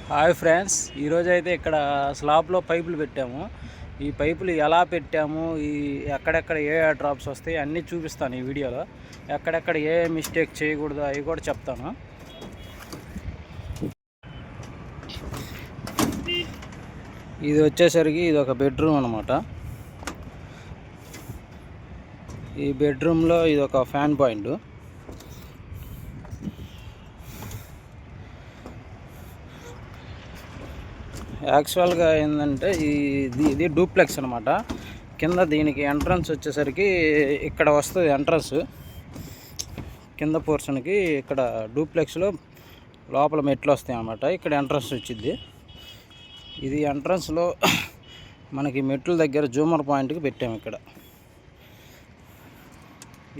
Hi friends, ఈరోజు అయితే ఇక్కడ స్లాబ్లో పైపులు పెట్టాము. ఈ పైపులు ఎలా పెట్టాము, ఈ ఎక్కడెక్కడ ఏ డ్రాప్స్ వస్తాయి అన్నీ చూపిస్తాను ఈ వీడియోలో. ఎక్కడెక్కడ ఏ మిస్టేక్ చేయకూడదు అవి కూడా చెప్తాను. ఇది వచ్చేసరికి ఇది ఒక బెడ్రూమ్ అనమాట. ఈ బెడ్రూమ్లో ఇది ఒక ఫ్యాన్ పాయింట్. యాక్చువల్గా ఏంటంటే ఇది డూప్లెక్స్ అనమాట. కింద దీనికి ఎంట్రన్స్ వచ్చేసరికి ఇక్కడ వస్తుంది. ఎంట్రన్స్ కింద పోర్షన్కి ఇక్కడ డూప్లెక్స్లో లోపల మెట్లు వస్తాయి అన్నమాట. ఇక్కడ ఎంట్రన్స్ వచ్చింది. ఇది ఎంట్రన్స్లో మనకి మెట్ల దగ్గర జూమర్ పాయింట్కి పెట్టాము. ఇక్కడ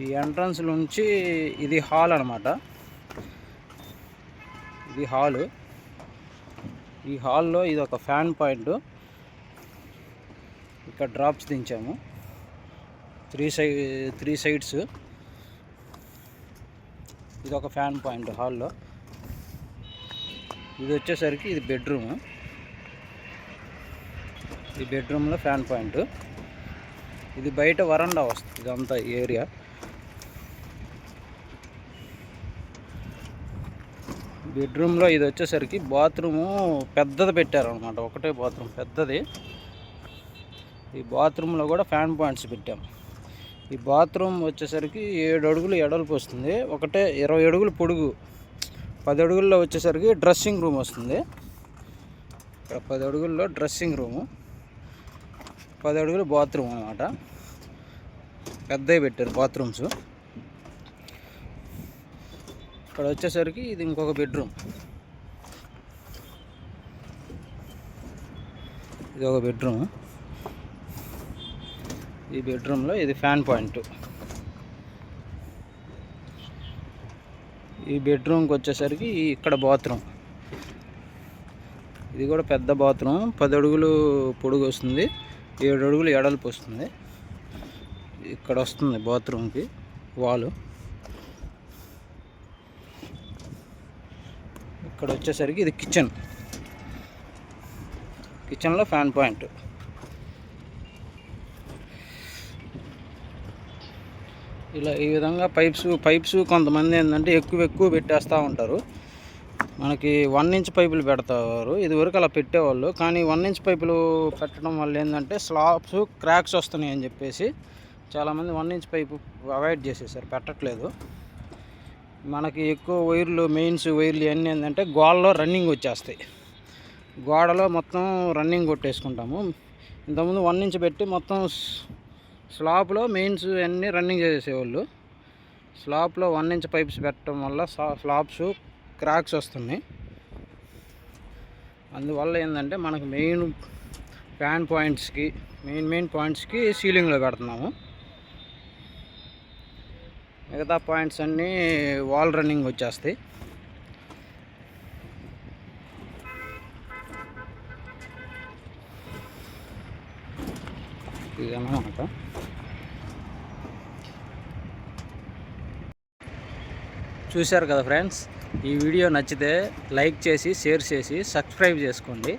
ఈ ఎంట్రన్స్ నుంచి ఇది హాల్ అనమాట. ఇది హాలు. ఈ హాల్లో ఇది ఒక ఫ్యాన్ పాయింట్. ఇక్కడ డ్రాప్స్ దించాము త్రీ సైడ్స్. ఇది ఒక ఫ్యాన్ పాయింట్ హాల్లో. ఇది వచ్చేసరికి ఇది బెడ్రూమ్. ఈ బెడ్రూమ్లో ఫ్యాన్ పాయింట్. ఇది బయట వరండా వస్తుంది. ఇదంతా ఏరియా. బెడ్రూమ్లో ఇది వచ్చేసరికి బాత్రూము పెద్దది పెట్టారనమాట. ఒకటే బాత్రూమ్ పెద్దది. ఈ బాత్రూంలో కూడా ఫ్యాన్ పాయింట్స్ పెట్టాము. ఈ బాత్రూమ్ వచ్చేసరికి 7 అడుగులు ఎడల్పు వస్తుంది. ఒకటే 20 అడుగులు పొడుగు. 10 అడుగుల్లో వచ్చేసరికి డ్రెస్సింగ్ రూమ్ వస్తుంది. ఇక్కడ 10 అడుగుల్లో డ్రెస్సింగ్ రూము, 10 అడుగులు బాత్రూమ్ అనమాట. పెద్దవి పెట్టారు బాత్రూమ్స్. ఇక్కడ వచ్చేసరికి ఇది ఇంకొక బెడ్రూమ్. ఇది ఒక బెడ్రూమ్. ఈ బెడ్రూమ్లో ఇది ఫ్యాన్ పాయింట్. ఈ బెడ్రూమ్కి వచ్చేసరికి ఇక్కడ బాత్రూమ్. ఇది కూడా పెద్ద బాత్రూమ్. 10 అడుగులు పొడుగు వస్తుంది, 7 అడుగులు ఎడల్పు వస్తుంది. ఇక్కడ వస్తుంది బాత్రూమ్కి వాలు. ఇక్కడ వచ్చేసరికి ఇది కిచెన్. కిచెన్లో ఫ్యాన్ పాయింట్. ఇలా ఈ విధంగా పైప్స్ కొంతమంది ఏంటంటే ఎక్కువ పెట్టేస్తూ ఉంటారు. మనకి 1 ఇంచ్ పైపులు పెడతారు. ఇదివరకు అలా పెట్టేవాళ్ళు. కానీ 1 ఇంచ్ పైపులు పెట్టడం వల్ల ఏంటంటే స్లాబ్స్ క్రాక్స్ వస్తున్నాయి అని చెప్పేసి చాలామంది 1 ఇంచ్ పైపు అవాయిడ్ చేసేసారు, పెట్టట్లేదు. మనకి ఎక్కువ వైర్లు, మెయిన్స్ వైర్లు ఇవన్నీ ఏంటంటే గోడలో రన్నింగ్ వచ్చేస్తాయి. గోడలో మొత్తం రన్నింగ్ కొట్టేసుకుంటాము. ఇంతకుముందు 1 ఇంచ్ పెట్టి మొత్తం స్లాబ్లో మెయిన్స్ అన్నీ రన్నింగ్ చేసేవాళ్ళు. స్లాబ్లో 1 ఇంచ్ పైప్స్ పెట్టడం వల్ల స్లాబ్స్ క్రాక్స్ వస్తున్నాయి. అందువల్ల ఏంటంటే మనకు మెయిన్ ఫ్యాన్ పాయింట్స్కి మెయిన్ పాయింట్స్కి సీలింగ్లో పెడుతున్నాము. మిగతా పాయింట్స్ అన్నీ వాల్ రన్నింగ్ వచ్చేస్తాయి. ఇదన్నమాట. చూశారు కదా ఫ్రెండ్స్. ఈ వీడియో నచ్చితే లైక్ చేసి, షేర్ చేసి, సబ్స్క్రైబ్ చేసుకోండి.